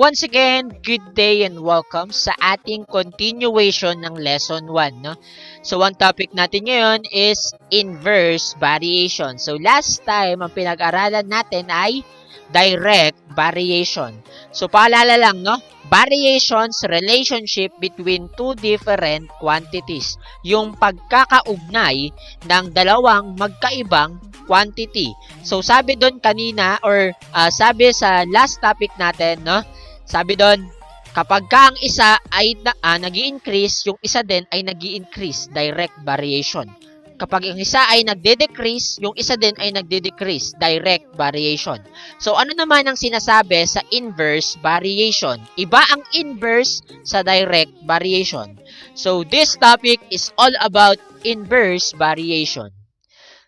Once again, good day and welcome sa ating continuation ng Lesson 1. No? So, ang topic natin ngayon is inverse variation. So, last time, ang pinag-aralan natin ay direct variation. So, paalala lang, no? Variations, relationship between two different quantities. Yung pagkakaugnay ng dalawang magkaibang quantity. So, sabi doon kanina or sabi sa last topic natin, no? Sabi doon, kapag ka ang isa ay nag-i-increase, yung isa din ay nag-i-increase, direct variation. Kapag ang isa ay nagde-decrease, yung isa din ay nagde-decrease, direct variation. So, ano naman ang sinasabi sa inverse variation? Iba ang inverse sa direct variation. So, this topic is all about inverse variation.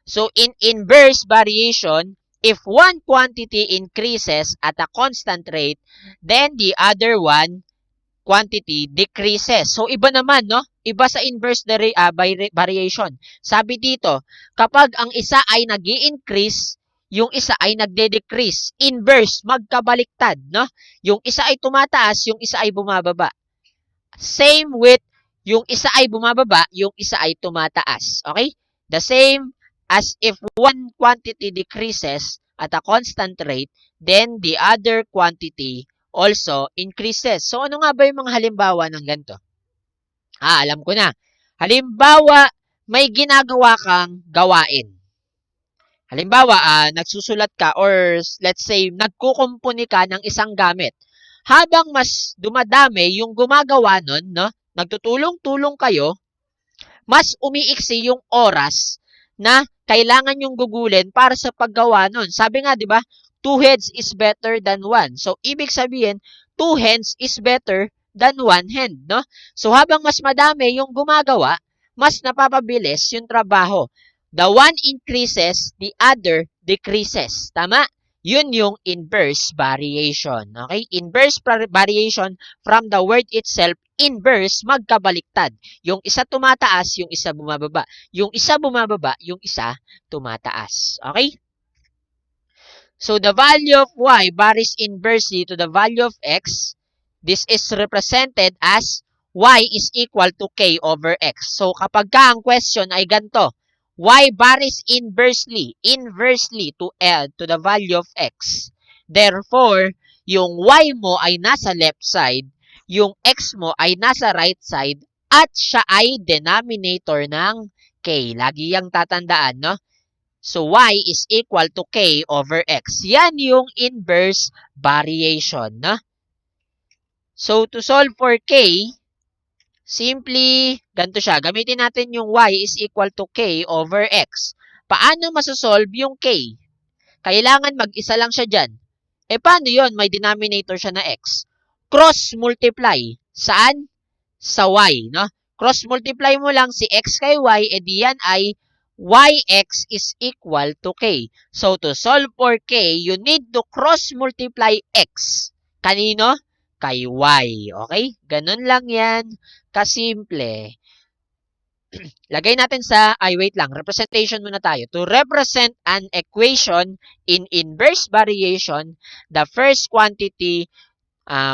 So, in inverse variation, if one quantity increases at a constant rate, then the other one quantity decreases. So, iba naman, no? Iba sa inverse variation. Sabi dito, kapag ang isa ay nag-i-increase, yung isa ay nagde-decrease. Inverse, magkabaliktad, no? Yung isa ay tumataas, yung isa ay bumababa. Same with yung isa ay bumababa, yung isa ay tumataas. Okay? The same as if one quantity decreases at a constant rate, then the other quantity also increases. So, ano nga ba yung mga halimbawa ng ganito? Alam ko na. Halimbawa, may ginagawa kang gawain. Halimbawa, nagsusulat ka or let's say, nagkukumpuni ka ng isang gamit. Habang mas dumadami yung gumagawa nun, no? Nagtutulong-tulong kayo, mas umiiksi yung oras na kailangan yung gugulin para sa paggawa nun. Sabi nga, di ba, 2 heads is better than 1. So, ibig sabihin, 2 hands is better than 1 hand, no? So, habang mas madami yung gumagawa, mas napapabilis yung trabaho. The one increases, the other decreases. Tama? Yun yung inverse variation. Okay? Inverse variation from the word itself, inverse, magkabaliktad. Yung isa tumataas, yung isa bumababa. Yung isa bumababa, yung isa tumataas. Okay? So, the value of y varies inversely to the value of x. This is represented as y is equal to k over x. So, kapag ka ang question ay ganito, y varies inversely to the value of x. Therefore, yung y mo ay nasa left side, yung x mo ay nasa right side, at siya ay denominator ng k. Lagi yang tatandaan, no? So, y is equal to k over x. Yan yung inverse variation, no? So, to solve for k, simply, ganito siya. Gamitin natin yung y is equal to k over x. Paano masasolve yung k? Kailangan mag-isa lang siya dyan. Paano yun? May denominator siya na x. Cross-multiply. Saan? Sa y, no? Cross-multiply mo lang si x kay y, edi yan ay yx is equal to k. So, to solve for k, you need to cross-multiply x. Kanino? Kay y. Okay? Ganun lang yan. Kasimple. Lagay natin wait lang. Representation muna tayo. To represent an equation in inverse variation, the first quantity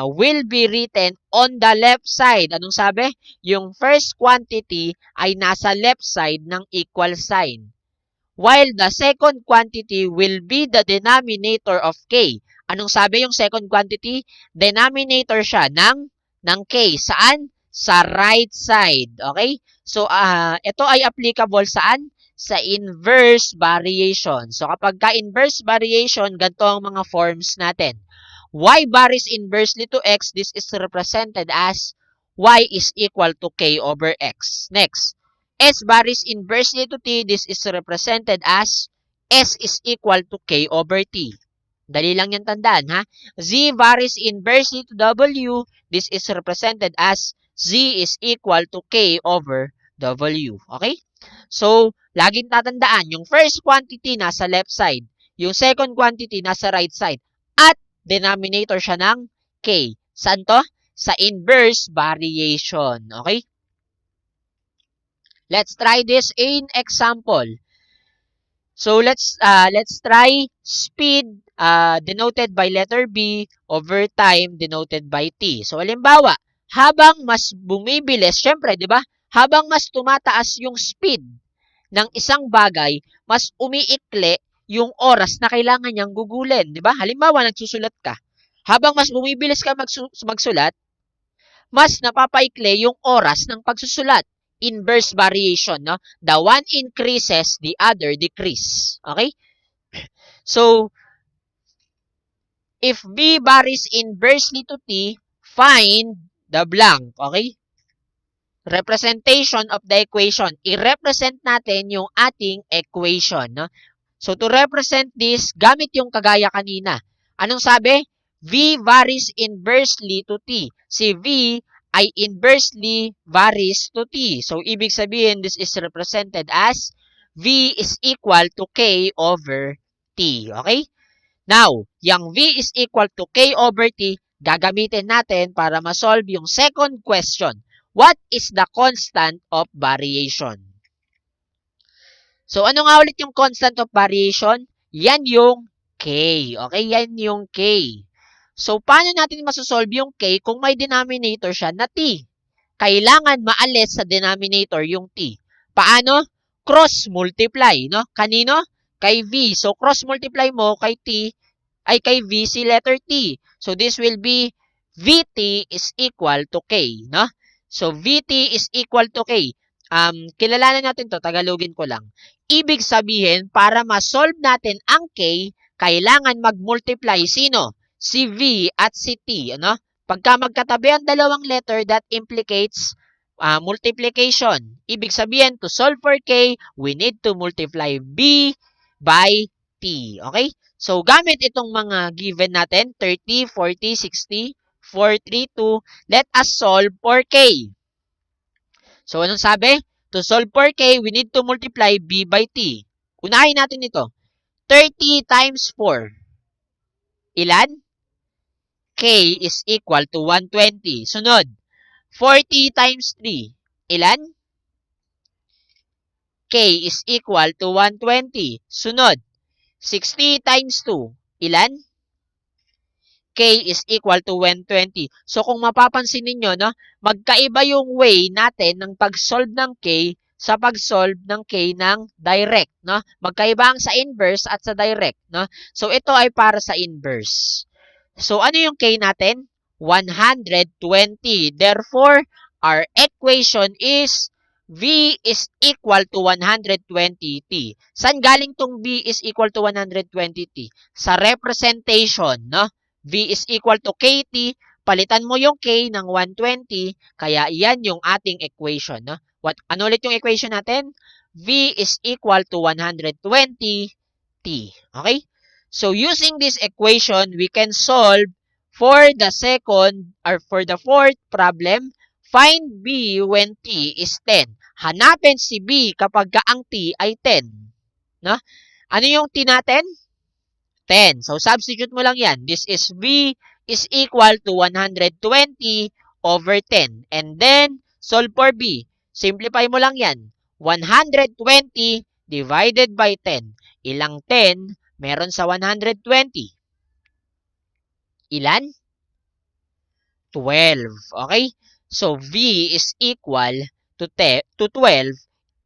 will be written on the left side. Anong sabi? Yung first quantity ay nasa left side ng equal sign. While the second quantity will be the denominator of k. Anong sabi yung second quantity? Denominator siya ng k. Saan? Sa right side. Okay? So, ito ay applicable saan? Sa inverse variation. So, kapag ka-inverse variation, ganito ang mga forms natin. Y varies inversely to x. This is represented as y is equal to k over x. Next, s varies inversely to t. This is represented as s is equal to k over t. Dali lang yan tandaan, ha? Z varies inversely to w. This is represented as z is equal to k over w. Okay? So, laging tatandaan, yung first quantity nasa left side, yung second quantity nasa right side, at denominator siya ng k. Saan to? Sa inverse variation. Okay? Let's try this in example. So let's try speed denoted by letter B, over time denoted by T. So, halimbawa, habang mas bumibilis, syempre, di ba? Habang mas tumataas yung speed ng isang bagay, mas umiikli yung oras na kailangan niyang gugulin, di ba? Halimbawa, nagsusulat ka. Habang mas bumibilis ka magsulat, mas napapaikli yung oras ng pagsusulat. Inverse variation, no? The one increases, the other decrease. Okay? So, if B varies inversely to T, find the blank. Okay? Representation of the equation. I-represent natin yung ating equation. No? So, to represent this, gamit yung kagaya kanina. Anong sabi? V varies inversely to T. Si V ay inversely varies to T. So, ibig sabihin, this is represented as V is equal to K over T. Okay? Now, yung V is equal to K over T, gagamitin natin para ma-solve yung second question. What is the constant of variation? So, ano nga ulit yung constant of variation? Yan yung K. Okay? Yan yung K. So, paano natin masosolve yung K kung may denominator siya na T? Kailangan maalis sa denominator yung T. Paano? Cross-multiply, no? Kanino? Kay V. So, cross-multiply mo kay T, ay kay V si letter T. So, this will be Vt is equal to K, no? So, Vt is equal to K. Kilalanan natin to, Tagalogin ko lang. Ibig sabihin, para ma-solve natin ang K, kailangan mag-multiply sino? Si V at si T, ano? Pagka magkatabi ang dalawang letter, that implicates multiplication. Ibig sabihin, to solve for K, we need to multiply B by T. Okay? So, gamit itong mga given natin, 30, 40, 60, 4, 3, 2, let us solve for K. So, anong sabi? To solve for K, we need to multiply B by T. Unahin natin ito. 30 times 4. Ilan? K is equal to 120. Sunod. 40 times 3. Ilan? K is equal to 120. Sunod. 60 times 2. Ilan? K is equal to 120. So, kung mapapansin ninyo, no, magkaiba yung way natin ng pag-solve ng K sa pag-solve ng K ng direct. No? Magkaiba ang sa inverse at sa direct. No? So, ito ay para sa inverse. So, ano yung K natin? 120. Therefore, our equation is V is equal to 120T. Saan galing tong V is equal to 120T? Sa representation, no? V is equal to KT, palitan mo yung K ng 120, kaya yan yung ating equation. No? Ano ulit yung equation natin? V is equal to 120T. Okay? So, using this equation, we can solve for the second or for the fourth problem. Find B when T is 10. Hanapin si B kapag ang T ay 10. No? Ano yung T natin? 10. So, substitute mo lang yan. This is V is equal to 120 over 10. And then, solve for B. Simplify mo lang yan. 120 divided by 10. Ilang 10 meron sa 120? Ilan? 12. Okay? So, V is equal to 12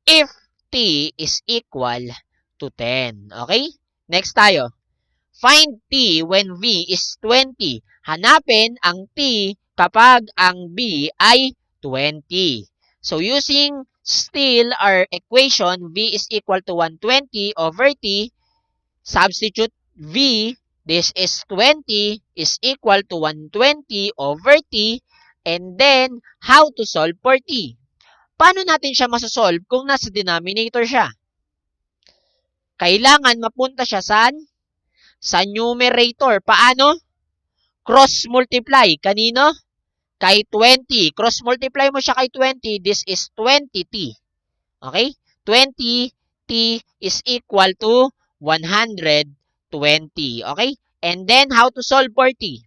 if T is equal to 10. Okay? Next tayo. Find T when V is 20. Hanapin ang T kapag ang B ay 20. So, using still our equation, V is equal to 120 over T, substitute V, this is 20, is equal to 120 over T, and then, how to solve for T? Paano natin siya masasolve kung nasa denominator siya? Kailangan mapunta siya saan? Sa numerator. Paano? Cross-multiply. Kanino? Kay 20. Cross-multiply mo siya kay 20. This is 20t. Okay? 20t is equal to 120. Okay? And then, how to solve for t?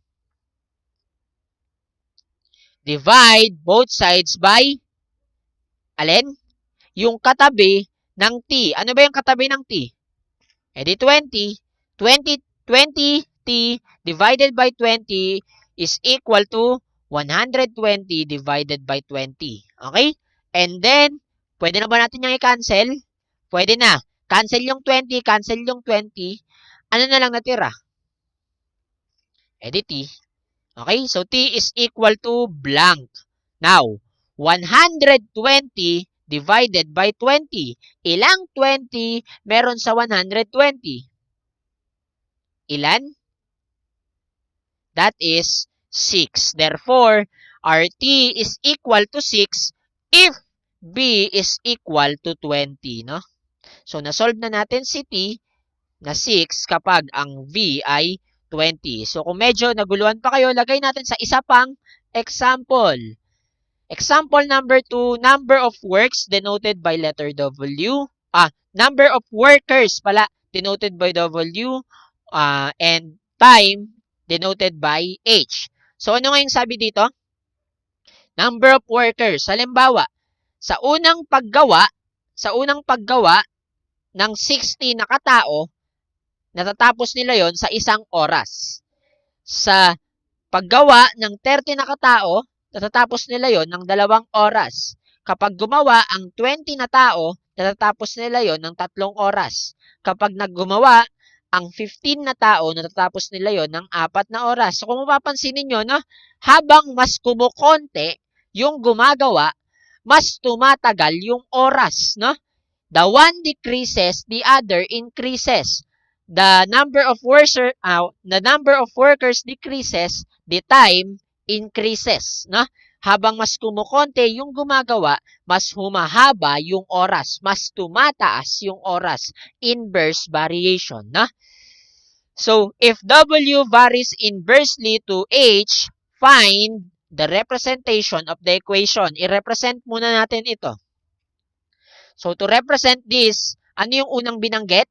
Divide both sides by, alin? Yung katabi ng t. Ano ba yung katabi ng t? E di 20. 20 20t divided by 20 is equal to 120 divided by 20. Okay? And then, pwede na ba natin yung i-cancel? Pwede na. Cancel yung 20, cancel yung 20. Ano na lang natira? T. Okay? So, t is equal to blank. Now, 120 divided by 20. Ilang 20 meron sa 120? Ilan? That is 6. Therefore, our t is equal to 6 if b is equal to 20. No? So, nasolve na natin si t na 6 kapag ang v ay 20. So, kung medyo naguluhan pa kayo, lagay natin sa isa pang example. Example number 2, number of works denoted by letter W. Number of workers pala denoted by W. And time denoted by H. So, ano nga yung sabi dito? Number of workers. Halimbawa, sa unang paggawa ng 60 na katao, natatapos nila yon sa isang oras. Sa paggawa ng 30 na katao, natatapos nila yon ng 2 oras. Kapag gumawa ang 20 na tao, natatapos nila yon ng 3 oras. Kapag naggumawa ang 15 na tao, natatapos nila yon ng 4 na oras. So kung mapapansin niyo, no, habang mas kumukonti yung gumagawa, mas tumatagal yung oras, no? The one decreases, the other increases. The number of workers decreases, the time increases, no? Habang mas kumukonti yung gumagawa, mas humahaba yung oras, mas tumataas yung oras. Inverse variation, no? So, if W varies inversely to H, find the representation of the equation. I-represent muna natin ito. So, to represent this, ano yung unang binanggit?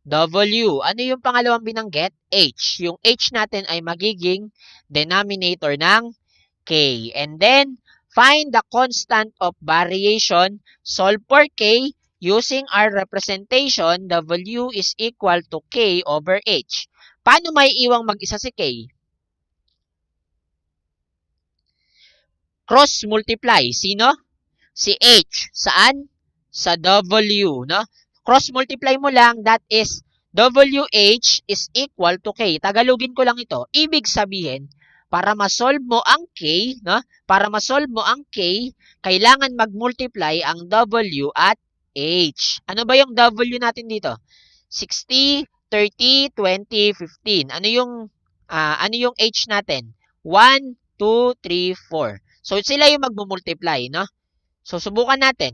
W. Ano yung pangalawang binanggit? H. Yung H natin ay magiging denominator ng K. And then, find the constant of variation. Solve for K using our representation. W is equal to K over H. Paano may iwang mag-isa si K? Cross multiply. Sino? Si H. Saan? Sa W, no? Cross multiply mo lang, that is WH is equal to K. Tagalogin ko lang ito. Ibig sabihin, para ma-solve mo ang K, no? Para ma-solve mo ang K, kailangan mag-multiply ang W at H. Ano ba yung W natin dito? 60, 30, 20, 15. Ano yung H natin? 1, 2, 3, 4. So, sila yung mag-multiply, no? So, subukan natin.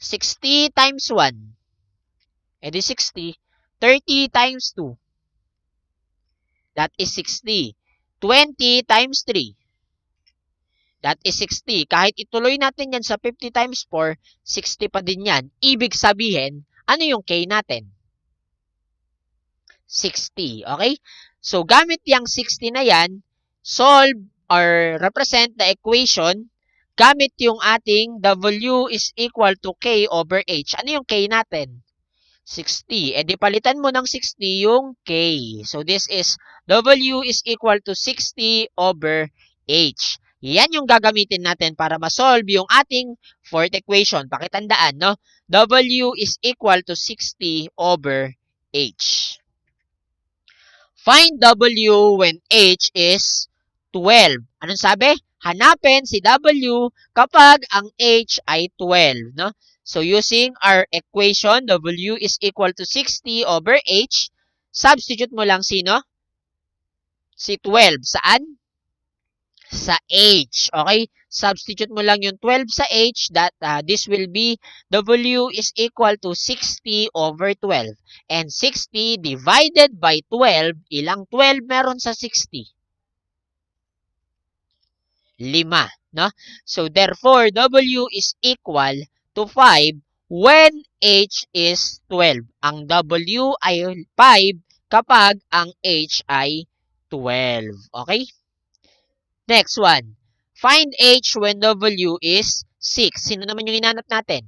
60 times 1. Edi 60. 30 times 2. That is 60. 20 times 3. That is 60. Kahit ituloy natin yan sa 50 times 4, 60 pa din yan. Ibig sabihin, ano yung K natin? 60. Okay? So, gamit yung 60 na yan, solve or represent the equation gamit yung ating W is equal to K over H. Ano yung K natin? 60. E di palitan mo ng 60 yung K. So this is W is equal to 60 over H. Yan yung gagamitin natin para ma-solve yung ating fourth equation. Pakitandaan, no? W is equal to 60 over H. Find W when H is 12. Anong sabi? Hanapin si W kapag ang H ay 12, no? So, using our equation, W is equal to 60 over H, substitute mo lang sino? Si 12. Saan? Sa H. Okay? Substitute mo lang yung 12 sa H, that this will be W is equal to 60 over 12. And 60 divided by 12, ilang 12 meron sa 60? 5, no? So, therefore, W is equal to 5 when H is 12. Ang W ay 5 kapag ang H ay 12. Okay? Next one. Find H when W is 6. Sino naman yung hinanap natin?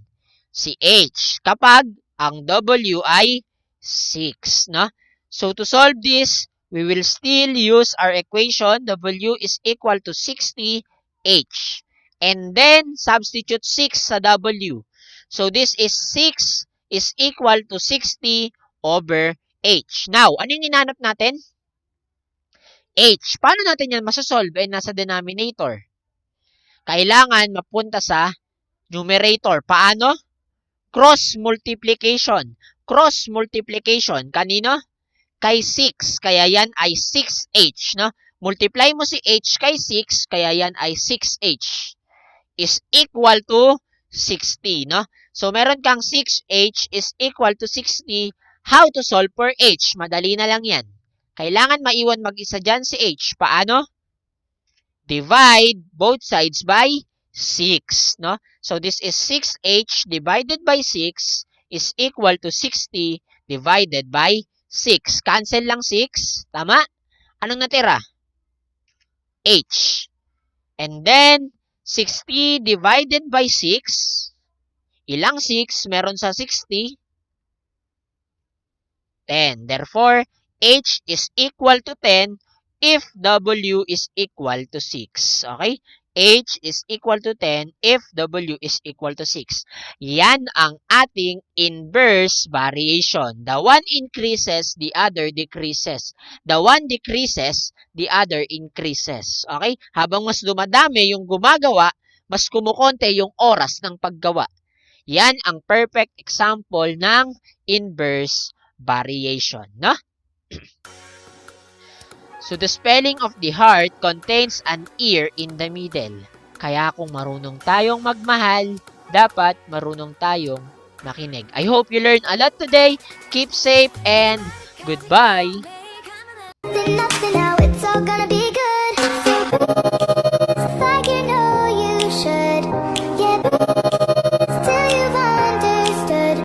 Si H. Kapag ang W ay 6, no? So, to solve this, we will still use our equation. W is equal to 60H. And then, substitute 6 sa W. So, this is 6 is equal to 60 over H. Now, ano yung hinanap natin? H. Paano natin yan masasolve? Nasa denominator. Kailangan mapunta sa numerator. Paano? Cross multiplication. Cross multiplication. Kanino? Kay 6. Kaya yan ay 6H. No? Multiply mo si H kay 6. Kaya yan ay 6H. Is equal to 60. No? So, meron kang 6H is equal to 60. How to solve for H? Madali na lang yan. Kailangan maiwan mag-isa dyan si H. Paano? Divide both sides by 6. No? So, this is 6H divided by 6 is equal to 60 divided by 6. Cancel lang 6. Tama? Anong natira? H. And then, 60 divided by 6. Ilang 6 meron sa 60? 10. Therefore, H is equal to 10 if W is equal to 6. Okay? H is equal to 10 if W is equal to 6. Yan ang ating inverse variation. The one increases, the other decreases. The one decreases, the other increases. Okay? Habang mas dumadami yung gumagawa, mas kumukonte yung oras ng paggawa. Yan ang perfect example ng inverse variation. No? So, the spelling of the heart contains an ear in the middle. Kaya kung marunong tayong magmahal, dapat marunong tayong makinig. I hope you learned a lot today. Keep safe and goodbye!